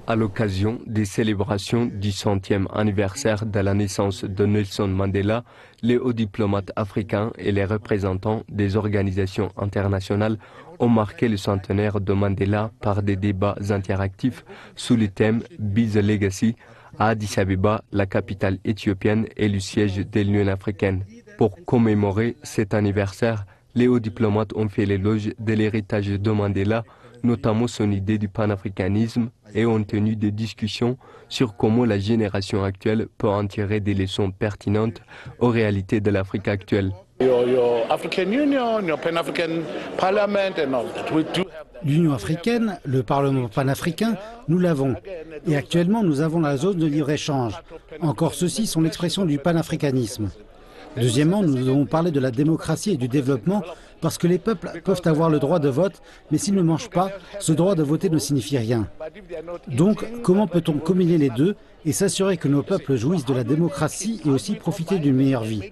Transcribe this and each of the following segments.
À l'occasion des célébrations du 100e anniversaire de la naissance de Nelson Mandela, les hauts diplomates africains et les représentants des organisations internationales ont marqué le centenaire de Mandela par des débats interactifs sous le thème Be the Legacy à Addis Abeba, la capitale éthiopienne et le siège de l'Union africaine. Pour commémorer cet anniversaire, les hauts diplomates ont fait l'éloge de l'héritage de Mandela, notamment son idée du panafricanisme, et ont tenu des discussions sur comment la génération actuelle peut en tirer des leçons pertinentes aux réalités de l'Afrique actuelle. L'Union africaine, le Parlement panafricain, nous l'avons. Et actuellement, nous avons la zone de libre-échange. Encore ceci sont l'expression du panafricanisme. Deuxièmement, nous devons parler de la démocratie et du développement parce que les peuples peuvent avoir le droit de vote, mais s'ils ne mangent pas, ce droit de voter ne signifie rien. Donc, comment peut-on combiner les deux et s'assurer que nos peuples jouissent de la démocratie et aussi profiter d'une meilleure vie?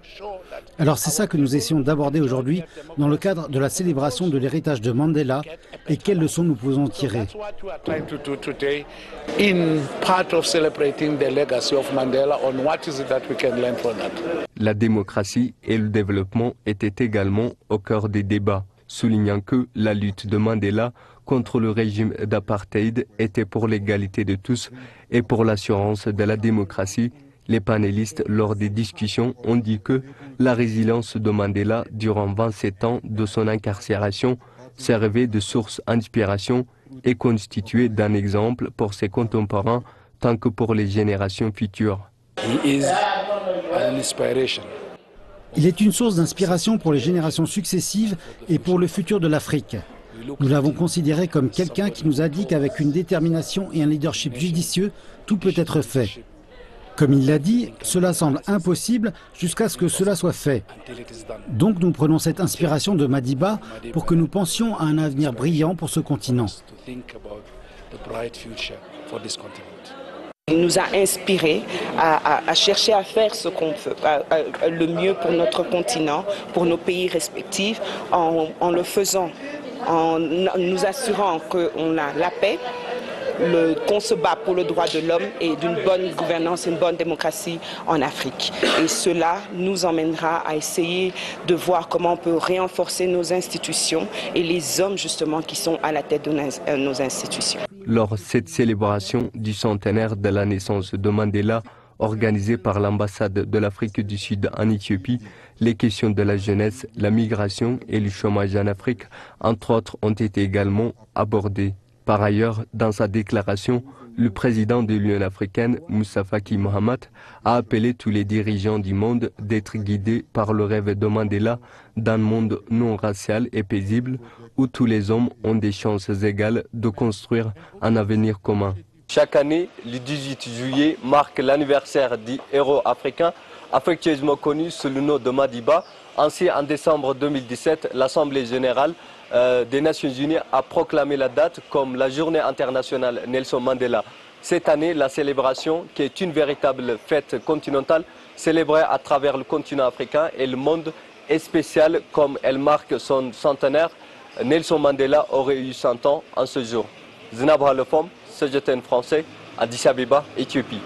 Alors c'est ça que nous essayons d'aborder aujourd'hui dans le cadre de la célébration de l'héritage de Mandela et quelles leçons nous pouvons tirer. La démocratie et le développement étaient également au cœur des débats, soulignant que la lutte de Mandela contre le régime d'apartheid était pour l'égalité de tous et pour l'assurance de la démocratie. Les panélistes, lors des discussions, ont dit que la résilience de Mandela durant 27 ans de son incarcération servait de source d'inspiration et constituait d'un exemple pour ses contemporains tant que pour les générations futures. Il est une source d'inspiration pour les générations successives et pour le futur de l'Afrique. Nous l'avons considéré comme quelqu'un qui nous a dit qu'avec une détermination et un leadership judicieux, tout peut être fait. Comme il l'a dit, cela semble impossible jusqu'à ce que cela soit fait. Donc nous prenons cette inspiration de Madiba pour que nous pensions à un avenir brillant pour ce continent. Il nous a inspirés à chercher à faire ce qu'on peut, le mieux pour notre continent, pour nos pays respectifs, en le faisant, en nous assurant qu'on a la paix, qu'on se bat pour le droit de l'homme et d'une bonne gouvernance, une bonne démocratie en Afrique. Et cela nous emmènera à essayer de voir comment on peut renforcer nos institutions et les hommes justement qui sont à la tête de nos institutions. Lors de cette célébration du centenaire de la naissance de Mandela, organisée par l'ambassade de l'Afrique du Sud en Éthiopie, les questions de la jeunesse, la migration et le chômage en Afrique, entre autres, ont été également abordées. Par ailleurs, dans sa déclaration, le président de l'Union africaine, Moussa Faki Mohamed, a appelé tous les dirigeants du monde d'être guidés par le rêve de Mandela d'un monde non racial et paisible où tous les hommes ont des chances égales de construire un avenir commun. Chaque année, le 18 juillet marque l'anniversaire du héros africain, affectueusement connu sous le nom de Madiba. Ainsi, en décembre 2017, l'Assemblée générale des Nations Unies a proclamé la date comme la journée internationale Nelson Mandela. Cette année, la célébration, qui est une véritable fête continentale, célébrée à travers le continent africain et le monde, est spéciale comme elle marque son centenaire. Nelson Mandela aurait eu 100 ans en ce jour. Zinab Halefom, CGTN français, Addis Abeba, Éthiopie.